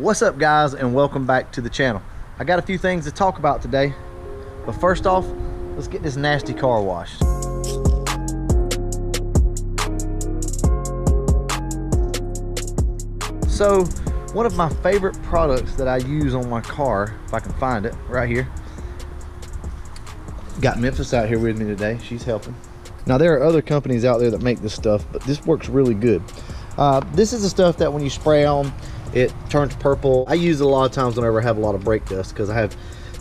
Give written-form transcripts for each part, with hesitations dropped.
What's up, guys, and welcome back to the channel. I got a few things to talk about today, but first off, let's get this nasty car washed. So one of my favorite products that I use on my car, if I can find it right here. Got Memphis out here with me today. She's helping. Now there are other companies out there that make this stuff, but this works really good. This is the stuff that when you spray on, it turns purple. I use it a lot of times whenever I have a lot of brake dust, because I have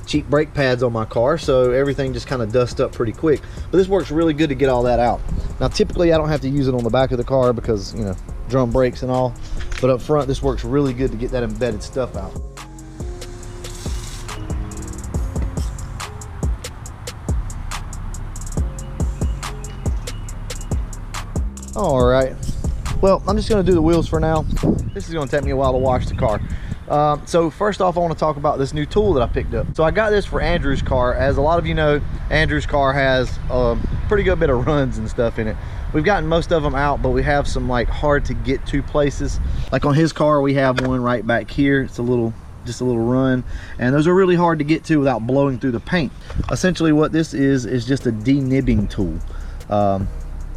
cheap brake pads on my car, so everything just kind of dusts up pretty quick. But this works really good to get all that out. Now typically I don't have to use it on the back of the car because, you know, drum brakes and all, but up front this works really good to get that embedded stuff out. All right, well, I'm just going to do the wheels for now. This is going to take me a while to wash the car. So first off, I want to talk about this new tool that I picked up. So I got this for Andrew's car. As a lot of you know, Andrew's car has a pretty good bit of runs and stuff in it. We've gotten most of them out, but we have some like hard to get to places. Like on his car, we have one right back here. It's just a little run, and those are really hard to get to without blowing through the paint. Essentially what this is just a denibbing tool.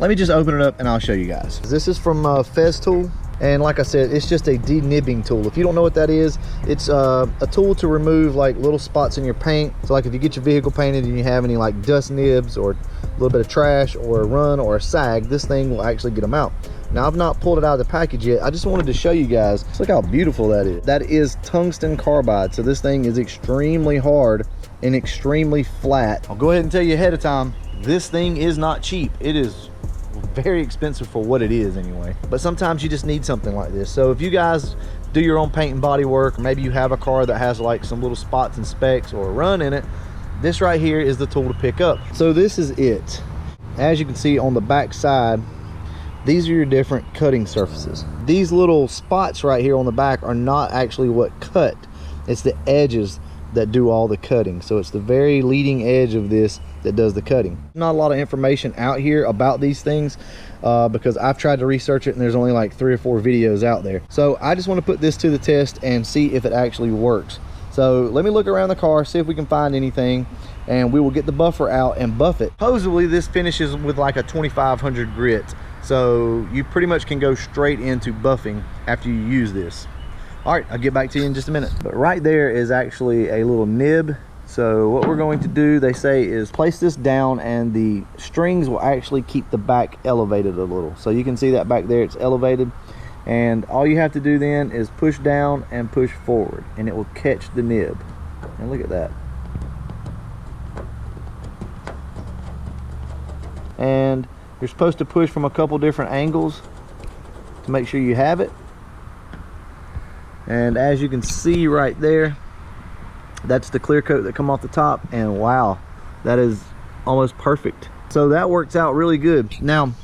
Let me just open it up and I'll show you guys. This is from Festool, and like I said, it's just a denibbing tool. If you don't know what that is, it's a tool to remove like little spots in your paint. So like if you get your vehicle painted and you have any like dust nibs or a little bit of trash or a run or a sag, this thing will actually get them out. Now I've not pulled it out of the package yet. I just wanted to show you guys. Just look how beautiful that is. That is tungsten carbide. So this thing is extremely hard and extremely flat. I'll go ahead and tell you ahead of time, this thing is not cheap. It is very expensive for what it is anyway, but sometimes you just need something like this. So if you guys do your own paint and body work, or maybe you have a car that has like some little spots and specks or a run in it, this right here is the tool to pick up. So this is it. As you can see on the back side, these are your different cutting surfaces. These little spots right here on the back are not actually what cut, it's the edges that do all the cutting. So it's the very leading edge of this that does the cutting. Not a lot of information out here about these things because I've tried to research it and there's only like 3 or 4 videos out there. So I just want to put this to the test and see if it actually works. So let me look around the car, see if we can find anything, and we will get the buffer out and buff it. Supposedly this finishes with like a 2500 grit, so you pretty much can go straight into buffing after you use this. All right, I'll get back to you in just a minute. But right there is actually a little nib. So what we're going to do, they say, is place this down and the strings will actually keep the back elevated a little. So you can see that back there, it's elevated. And all you have to do then is push down and push forward and it will catch the nib. And look at that. And you're supposed to push from a couple different angles to make sure you have it. And as you can see right there, that's the clear coat that come off the top, and wow, that is almost perfect. So that works out really good. Now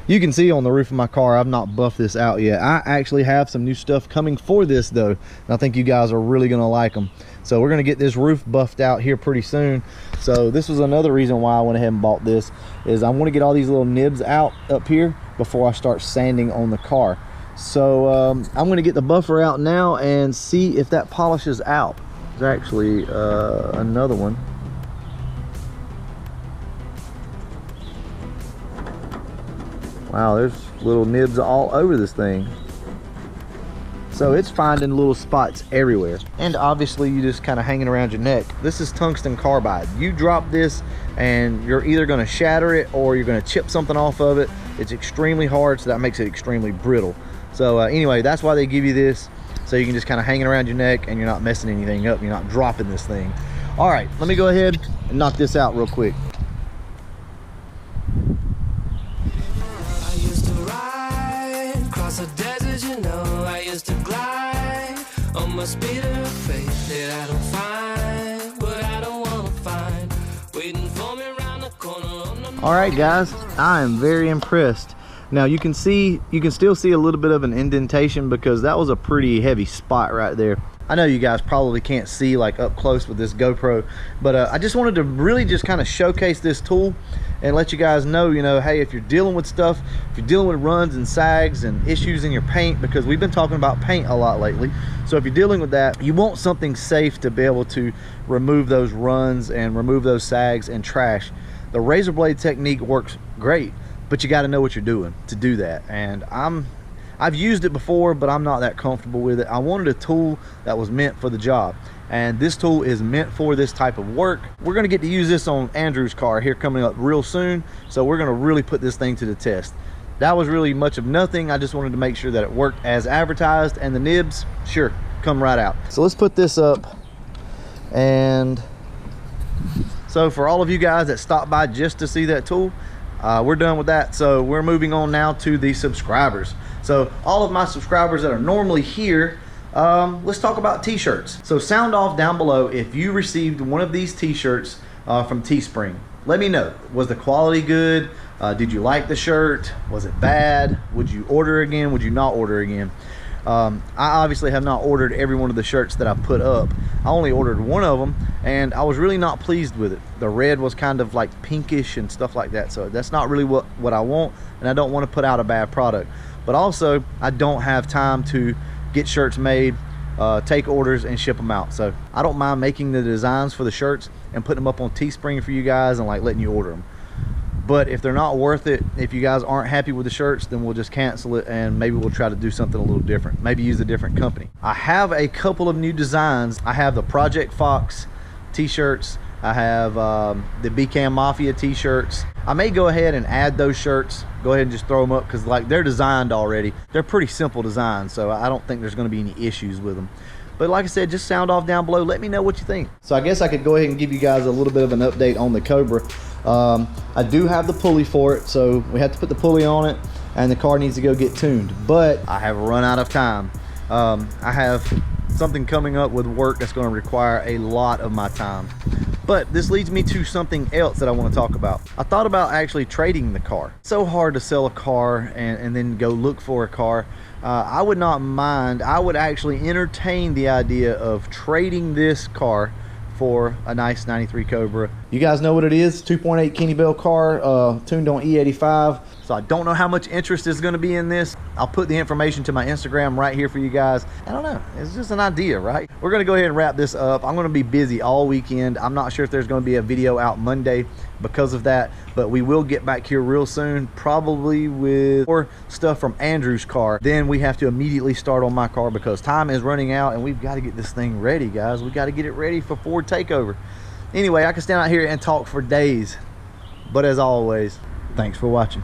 you can see on the roof of my car, I've not buffed this out yet. I actually have some new stuff coming for this though, and I think you guys are really gonna like them. So we're gonna get this roof buffed out here pretty soon. So this was another reason why I went ahead and bought this, is I want to get all these little nibs out up here before I start sanding on the car. So I'm going to get the buffer out now and see if that polishes out. There's actually another one. Wow, there's little nibs all over this thing. So it's finding little spots everywhere. And obviously you just kind of hanging around your neck. This is tungsten carbide. You drop this and you're either going to shatter it or you're going to chip something off of it. It's extremely hard, so that makes it extremely brittle. So anyway, that's why they give you this, so you can just kind of hang it around your neck and you're not messing anything up. You're not dropping this thing. All right, let me go ahead and knock this out real quick. I used to ride across the desert, you know. I used to glide on my speeder of faith that I don't find, but I don't want to find, waiting for me around the corner. All right, guys, I am very impressed. Now you can still see a little bit of an indentation because that was a pretty heavy spot right there. I know you guys probably can't see like up close with this GoPro, but I just wanted to really just kind of showcase this tool and let you guys know, you know, hey, if you're dealing with stuff, if you're dealing with runs and sags and issues in your paint, because we've been talking about paint a lot lately. So if you're dealing with that, you want something safe to be able to remove those runs and remove those sags and trash. The razor blade technique works great, but you got to know what you're doing to do that. And I've used it before, but I'm not that comfortable with it. I wanted a tool that was meant for the job, and this tool is meant for this type of work. We're going to get to use this on Andrew's car here coming up real soon, so we're going to really put this thing to the test. That was really much of nothing. I just wanted to make sure that it worked as advertised, and the nibs, sure, come right out. So let's put this up. And so for all of you guys that stopped by just to see that tool, we're done with that. So we're moving on now to the subscribers. So all of my subscribers that are normally here, let's talk about t-shirts. So sound off down below if you received one of these t-shirts from Teespring. Let me know. Was the quality good? Did you like the shirt? Was it bad? Would you order again? Would you not order again? I obviously have not ordered every one of the shirts that I put up. I only ordered one of them, and I was really not pleased with it. The red was kind of like pinkish and stuff like that, so that's not really what I want, and I don't want to put out a bad product. But also, I don't have time to get shirts made, take orders, and ship them out. So I don't mind making the designs for the shirts and putting them up on Teespring for you guys and like letting you order them. But if they're not worth it, if you guys aren't happy with the shirts, then we'll just cancel it, and maybe we'll try to do something a little different. Maybe use a different company. I have a couple of new designs. I have the Project Fox t-shirts. I have the BCAM Mafia t-shirts. I may go ahead and add those shirts. Go ahead and just throw them up, because like they're designed already. They're pretty simple designs, so I don't think there's going to be any issues with them. But like I said, just sound off down below. Let me know what you think. So I guess I could go ahead and give you guys a little bit of an update on the Cobra. I do have the pulley for it, so we have to put the pulley on it, and the car needs to go get tuned. But I have run out of time. I have something coming up with work that's going to require a lot of my time. But this leads me to something else that I want to talk about. I thought about actually trading the car. It's so hard to sell a car and then go look for a car. I would not mind. I would actually entertain the idea of trading this car for a nice 93 Cobra. You guys know what it is, 2.8 Kenny Bell car, tuned on E85. So I don't know how much interest is gonna be in this. I'll put the information to my Instagram right here for you guys. I don't know, it's just an idea, right? We're gonna go ahead and wrap this up. I'm gonna be busy all weekend. I'm not sure if there's gonna be a video out Monday because of that, but we will get back here real soon, probably with more stuff from Andrew's car. Then we have to immediately start on my car because time is running out, and we've got to get this thing ready, guys. We got to get it ready for Ford takeover. Anyway, I can stand out here and talk for days, but as always, thanks for watching.